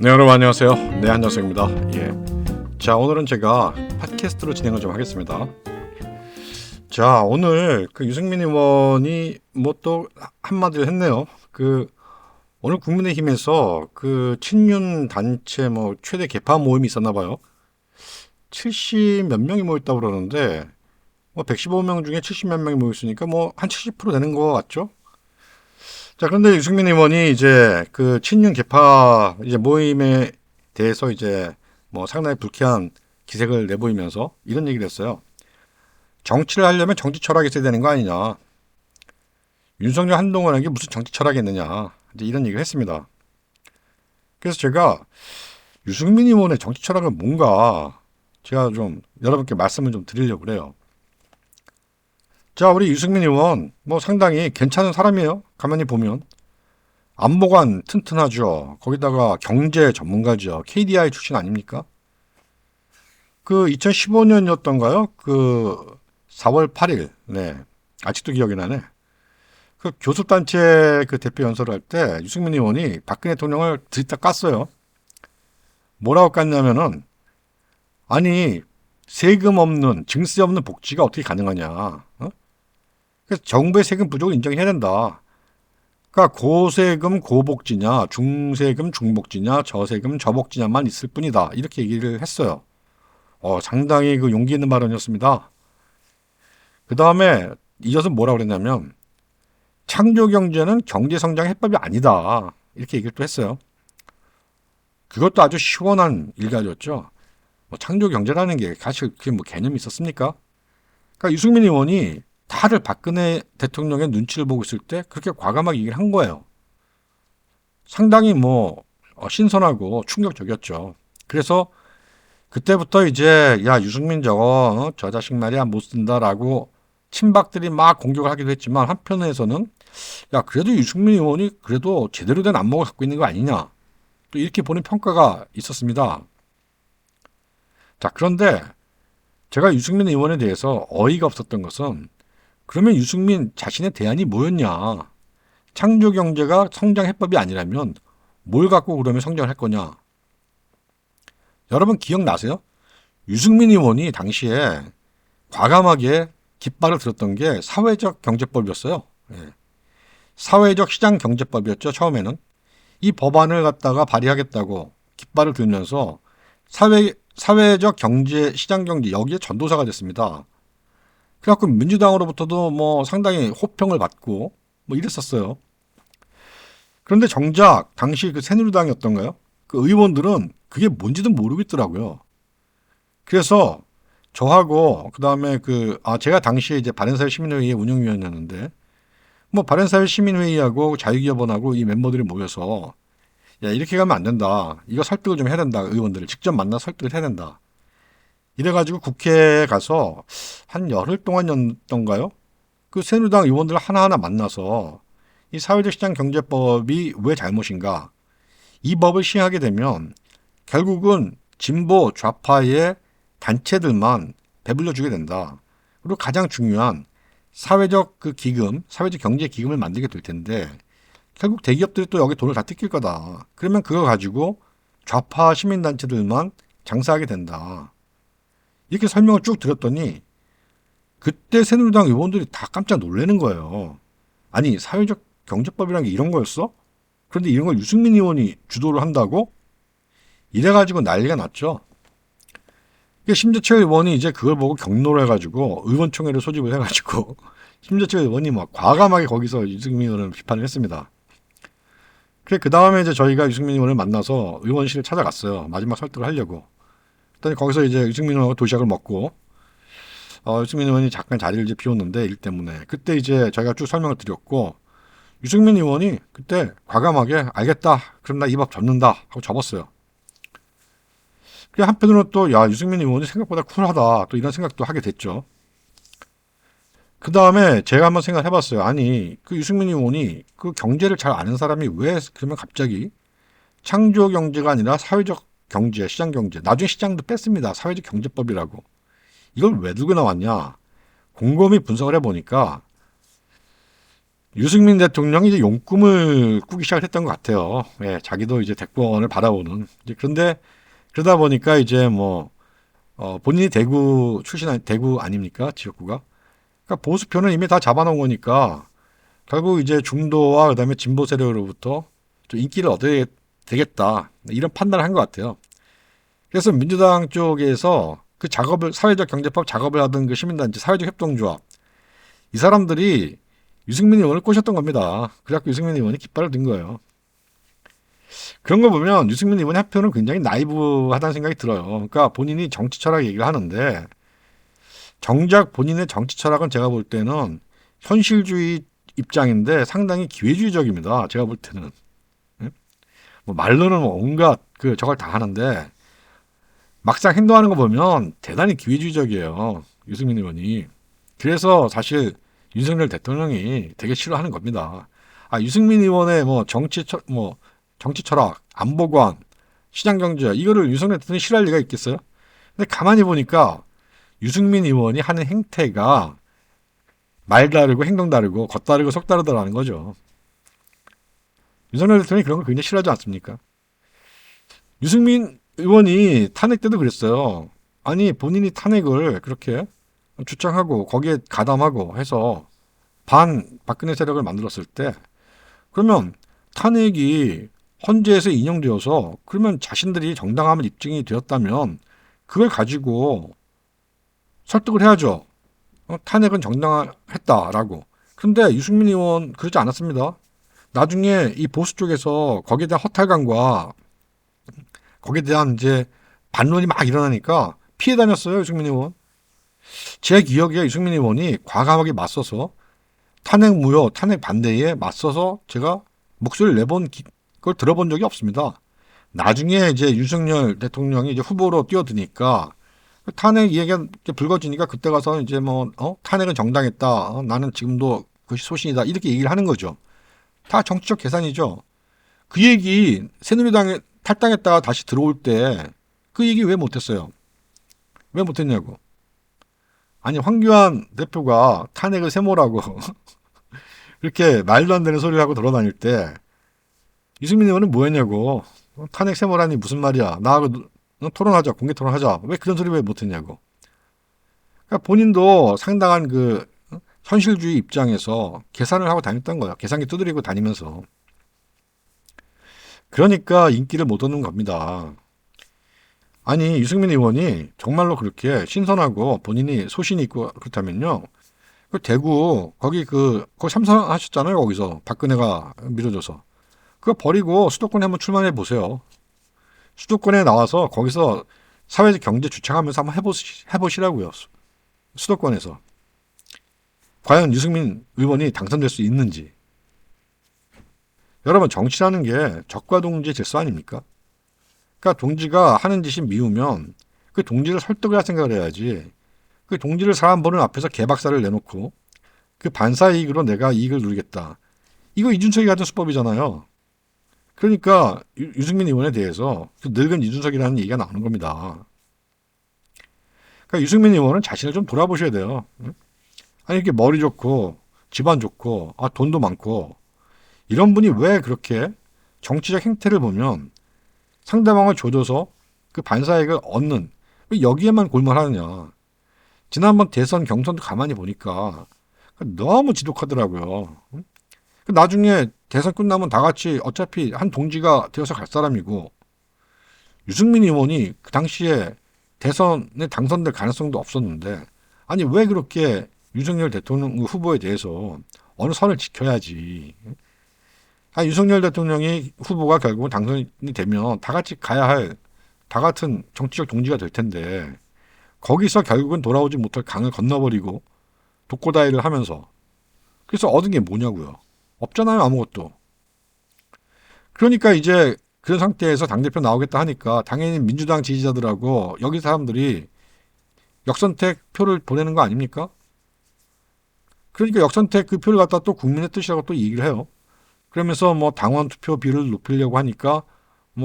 네, 여러분 안녕하세요. 네, 한정석입니다. 자, 오늘은 제가 팟캐스트로 진행을 좀 하겠습니다. 자, 오늘 그 유승민 의원이 뭐 또 한마디를 했네요. 오늘 국민의힘에서 그 친윤 단체 뭐 최대 개파 모임이 있었나 봐요. 70 몇 명이 모였다고 그러는데 뭐 115명 중에 70 몇 명이 모였으니까 뭐 한 70% 되는 거 같죠? 자, 그런데 유승민 의원이 이제 그 친윤 개파 이제 모임에 대해서 이제 뭐 상당히 불쾌한 기색을 내보이면서 이런 얘기를 했어요. 정치를 하려면 정치 철학이 있어야 되는 거 아니냐. 윤석열 한동훈에게 무슨 정치 철학이 있느냐. 이제 이런 얘기를 했습니다. 그래서 제가 유승민 의원의 정치 철학은 뭔가 제가 좀 여러분께 말씀을 좀 드리려고 그래요. 자, 우리 유승민 의원 뭐 상당히 괜찮은 사람이에요. 가만히 보면. 안보관 튼튼하죠. 거기다가 경제 전문가죠. KDI 출신 아닙니까? 그 2015년이었던가요? 그 4월 8일. 네. 아직도 기억이 나네. 그 교섭단체 그 대표 연설을 할 때 유승민 의원이 박근혜 대통령을 들이다 깠어요. 뭐라고 깠냐면은 아니 세금 없는 증세 없는 복지가 어떻게 가능하냐. 그래서 정부의 세금 부족을 인정해야 된다. 그러니까 고세금 고복지냐 중세금 중복지냐 저세금 저복지냐만 있을 뿐이다. 이렇게 얘기를 했어요. 상당히 그 용기 있는 발언이었습니다. 그 다음에 이어서 뭐라고 그랬냐면 창조경제는 경제성장 해법이 아니다. 이렇게 얘기를 또 했어요. 그것도 아주 시원한 일가였죠. 뭐 창조경제라는 게 사실 그게 뭐 개념이 있었습니까? 그러니까 유승민 의원이 다들 박근혜 대통령의 눈치를 보고 있을 때 그렇게 과감하게 얘기를 한 거예요. 상당히 뭐 신선하고 충격적이었죠. 그래서 그때부터 이제 야 유승민 저거 저 자식 말이야 못 쓴다라고 친박들이 막 공격을 하기도 했지만 한편에서는 야 그래도 유승민 의원이 그래도 제대로 된 안목을 갖고 있는 거 아니냐 또 이렇게 보는 평가가 있었습니다. 자 그런데 제가 유승민 의원에 대해서 어이가 없었던 것은 그러면 유승민 자신의 대안이 뭐였냐. 창조경제가 성장 해법이 아니라면 뭘 갖고 그러면 성장을 할 거냐. 여러분 기억나세요? 유승민 의원이 당시에 과감하게 깃발을 들었던 게 사회적 경제법이었어요. 예. 사회적 시장 경제법이었죠. 처음에는. 이 법안을 갖다가 발의하겠다고 깃발을 들면서 사회적 경제, 시장 경제 여기에 전도사가 됐습니다. 그래갖고 민주당으로부터도 뭐 상당히 호평을 받고 뭐 이랬었어요. 그런데 정작 당시 그 새누리당이었던가요? 그 의원들은 그게 뭔지도 모르고 있더라고요. 그래서 저하고 그다음에 제가 당시에 이제 바른사회 시민회의 운영위원이었는데 뭐 바른사회 시민회의하고 자유기업원하고 이 멤버들이 모여서 야 이렇게 가면 안 된다. 이거 설득을 좀 해야 된다. 의원들을 직접 만나 설득을 해야 된다. 이래가지고 국회에 가서 한 열흘 동안이었던가요? 그 새누리당 의원들 하나하나 만나서 이 사회적 시장 경제법이 왜 잘못인가? 이 법을 시행하게 되면 결국은 진보 좌파의 단체들만 배불려 주게 된다. 그리고 가장 중요한 사회적 그 기금, 사회적 경제 기금을 만들게 될 텐데 결국 대기업들이 또 여기 돈을 다 뜯길 거다. 그러면 그거 가지고 좌파 시민단체들만 장사하게 된다. 이렇게 설명을 쭉 드렸더니 그때 새누리당 의원들이 다 깜짝 놀라는 거예요. 아니 사회적 경제법이라는 게 이런 거였어? 그런데 이런 걸 유승민 의원이 주도를 한다고? 이래가지고 난리가 났죠. 심재철 의원이 이제 그걸 보고 경로를 해가지고 의원총회를 소집을 해가지고 심재철 의원이 막 과감하게 거기서 유승민 의원을 비판을 했습니다. 그래 그 다음에 이제 저희가 유승민 의원을 만나서 의원실을 찾아갔어요. 마지막 설득을 하려고. 그랬더니 거기서 이제 유승민 의원하고 도시락을 먹고 유승민 의원이 잠깐 자리를 이제 비웠는데 일 때문에 그때 이제 저희가 쭉 설명을 드렸고 유승민 의원이 그때 과감하게 알겠다. 그럼 나 이 법 접는다 하고 접었어요. 그 한편으로는 또 야 유승민 의원이 생각보다 쿨하다 또 이런 생각도 하게 됐죠. 그 다음에 제가 한번 생각해봤어요. 아니 그 유승민 의원이 그 경제를 잘 아는 사람이 왜 그러면 갑자기 창조 경제가 아니라 사회적 경제, 시장 경제 나중에 시장도 뺐습니다. 사회적 경제법이라고 이걸 왜 들고 나왔냐? 곰곰이 분석을 해보니까 유승민 대통령이 이제 용꿈을 꾸기 시작했던 것 같아요. 예, 자기도 이제 대권을 바라보는. 이제 그런데 그러다 보니까 이제 뭐 본인이 대구 대구 아닙니까? 지역구가. 그러니까 보수표는 이미 다 잡아놓은 거니까 결국 이제 중도와 그다음에 진보 세력으로부터 좀 인기를 얻어야 되겠다. 이런 판단을 한 것 같아요. 그래서 민주당 쪽에서 그 작업을 사회적 경제법 작업을 하던 그 시민단체 사회적 협동조합 이 사람들이 유승민 의원을 꼬셨던 겁니다. 그래갖고 유승민 의원이 깃발을 든 거예요. 그런 거 보면 유승민 의원의 한편은 굉장히 나이브하다는 생각이 들어요. 그러니까 본인이 정치 철학 얘기를 하는데 정작 본인의 정치 철학은 제가 볼 때는 현실주의 입장인데 상당히 기회주의적입니다. 제가 볼 때는. 예? 뭐 말로는 온갖 그 저걸 다 하는데 막상 행동하는 거 보면 대단히 기회주의적이에요. 유승민 의원이. 그래서 사실 윤석열 대통령이 되게 싫어하는 겁니다. 유승민 의원의 정치 철학, 안보관, 시장 경제 이거를 윤석열 대통령이 싫어할 리가 있겠어요? 근데 가만히 보니까 유승민 의원이 하는 행태가 말 다르고 행동 다르고 겉 다르고 속 다르다라는 거죠. 윤석열 대통령이 그런 걸 굉장히 싫어하지 않습니까? 유승민 의원이 탄핵 때도 그랬어요. 아니 본인이 탄핵을 그렇게 주장하고 거기에 가담하고 해서 반 박근혜 세력을 만들었을 때 그러면 탄핵이 헌재에서 인용되어서 그러면 자신들이 정당함을 입증이 되었다면 그걸 가지고 설득을 해야죠. 탄핵은 정당했다라고. 그런데 유승민 의원 그러지 않았습니다. 나중에 이 보수 쪽에서 거기에 대한 허탈감과 거기에 대한 이제 반론이 막 일어나니까 피해 다녔어요, 유승민 의원. 제 기억에 유승민 의원이 과감하게 맞서서 탄핵 무효, 탄핵 반대에 맞서서 제가 목소리를 내본 걸 들어본 적이 없습니다. 나중에 이제 윤석열 대통령이 이제 후보로 뛰어드니까 탄핵 이야기가 불거지니까 그때 가서 이제 탄핵은 정당했다. 나는 지금도 그것이 소신이다. 이렇게 얘기를 하는 거죠. 다 정치적 계산이죠. 그 얘기 새누리당에 탈당했다가 다시 들어올 때 그 얘기 왜 못했어요? 왜 못했냐고. 아니 황교안 대표가 탄핵을 세모라고 이렇게 말도 안 되는 소리를 하고 돌아다닐 때 유승민 의원은 뭐 했냐고. 탄핵 세모라니 무슨 말이야. 나하고 토론하자. 공개 토론하자. 왜 그런 소리 왜 못했냐고. 그러니까 본인도 상당한 그 현실주의 입장에서 계산을 하고 다녔던 거야. 계산기 두드리고 다니면서. 그러니까 인기를 못 얻는 겁니다. 아니 유승민 의원이 정말로 그렇게 신선하고 본인이 소신이 있고 그렇다면요. 그 대구 거기 참선하셨잖아요. 거기서 박근혜가 밀어줘서. 그거 버리고 수도권에 한번 출마해 보세요. 수도권에 나와서 거기서 사회적 경제 주창하면서 한번 해보시라고요. 수도권에서. 과연 유승민 의원이 당선될 수 있는지. 여러분 정치라는 게 적과 동지의 질서 아닙니까? 그러니까 동지가 하는 짓이 미우면 그 동지를 설득을 할 생각을 해야지. 그 동지를 사람 보는 앞에서 개박살을 내놓고 그 반사 이익으로 내가 이익을 누리겠다. 이거 이준석이 가진 수법이잖아요. 그러니까 유승민 의원에 대해서 그 늙은 이준석이라는 얘기가 나오는 겁니다. 그러니까 유승민 의원은 자신을 좀 돌아보셔야 돼요. 아니 이렇게 머리 좋고 집안 좋고 돈도 많고 이런 분이 왜 그렇게 정치적 행태를 보면 상대방을 조져서 그 반사이익을 얻는 왜 여기에만 골몰하느냐. 지난번 대선 경선도 가만히 보니까 너무 지독하더라고요. 나중에 대선 끝나면 다 같이 어차피 한 동지가 되어서 갈 사람이고 유승민 의원이 그 당시에 대선에 당선될 가능성도 없었는데 아니 왜 그렇게 윤석열 대통령 후보에 대해서 어느 선을 지켜야지. 윤석열 대통령이 후보가 결국은 당선이 되면 다 같이 가야 할 다 같은 정치적 동지가 될 텐데 거기서 결국은 돌아오지 못할 강을 건너버리고 독고다이를 하면서 그래서 얻은 게 뭐냐고요. 없잖아요 아무것도. 그러니까 이제 그런 상태에서 당대표 나오겠다 하니까 당연히 민주당 지지자들하고 여기 사람들이 역선택 표를 보내는 거 아닙니까? 그러니까 역선택 그 표를 갖다 또 국민의 뜻이라고 또 얘기를 해요. 그러면서 당원 투표비를 높이려고 하니까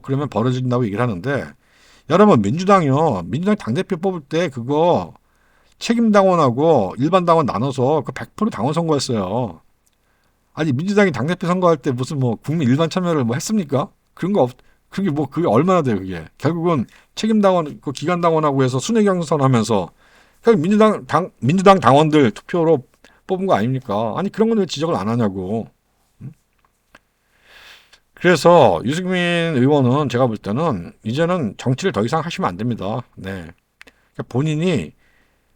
그러면 벌어진다고 얘기를 하는데 여러분 민주당 당대표 뽑을 때 그거 책임당원하고 일반 당원 나눠서 그 100% 당원 선거였어요. 아니 민주당이 당대표 선거할 때 무슨 뭐 국민 일반 참여를 뭐 했습니까? 그런 거 없. 그게 뭐 그게 얼마나 돼요 그게. 결국은 책임당원 그 기관당원하고 해서 순회 경선하면서 결국 민주당 당원들 투표로 뽑은 거 아닙니까? 아니 그런 건 왜 지적을 안 하냐고. 그래서 유승민 의원은 제가 볼 때는 이제는 정치를 더 이상 하시면 안 됩니다. 네. 그러니까 본인이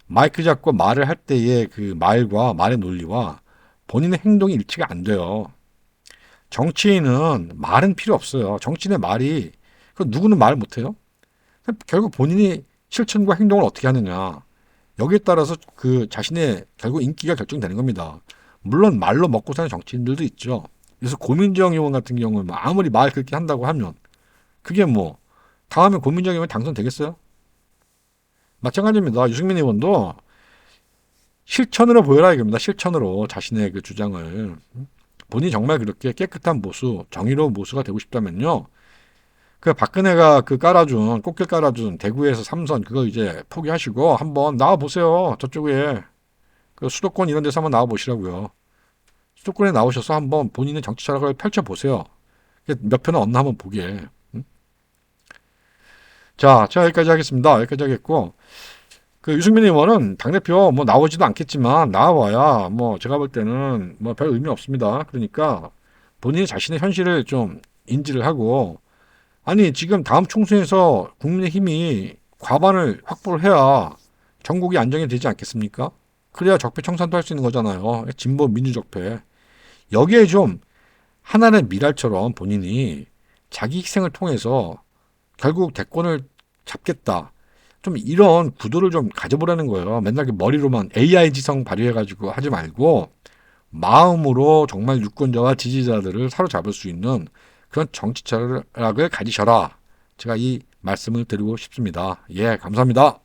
마이크 잡고 말을 할 때의 그 말과 말의 논리와 본인의 행동이 일치가 안 돼요. 정치인은 말은 필요 없어요. 정치인의 말이 그 누구는 말 못해요. 결국 본인이 실천과 행동을 어떻게 하느냐 여기에 따라서 그 자신의 결국 인기가 결정되는 겁니다. 물론 말로 먹고 사는 정치인들도 있죠. 그래서 고민정 의원 같은 경우는 아무리 말 그렇게 한다고 하면 그게 뭐 다음에 고민정 의원 당선되겠어요? 마찬가지입니다. 유승민 의원도 실천으로 보여라 이겁니다. 실천으로 자신의 그 주장을 본인이 정말 그렇게 깨끗한 보수, 정의로운 보수가 되고 싶다면요. 그 박근혜가 그 깔아준 꽃길 깔아준 대구에서 3선 그거 이제 포기하시고 한번 나와 보세요. 저쪽에 그 수도권 이런 데서 한번 나와 보시라고요. 수도권에 나오셔서 한번 본인의 정치 철학을 펼쳐 보세요. 몇 표나 얻나 한번 보게. 자, 제가 여기까지 하겠습니다. 여기까지 하겠고 그 유승민 의원은 당대표 뭐 나오지도 않겠지만 나와봐야 뭐 제가 볼 때는 뭐 별 의미 없습니다. 그러니까 본인이 자신의 현실을 좀 인지를 하고 아니 지금 다음 총선에서 국민의힘이 과반을 확보를 해야 전국이 안정이 되지 않겠습니까? 그래야 적폐 청산도 할 수 있는 거잖아요. 진보 민주적폐. 여기에 좀 하나의 미랄처럼 본인이 자기 희생을 통해서 결국 대권을 잡겠다. 좀 이런 구도를 좀 가져보라는 거예요. 맨날 머리로만 AI 지성 발휘해가지고 하지 말고 마음으로 정말 유권자와 지지자들을 사로잡을 수 있는 그런 정치 철학을 가지셔라. 제가 이 말씀을 드리고 싶습니다. 예, 감사합니다.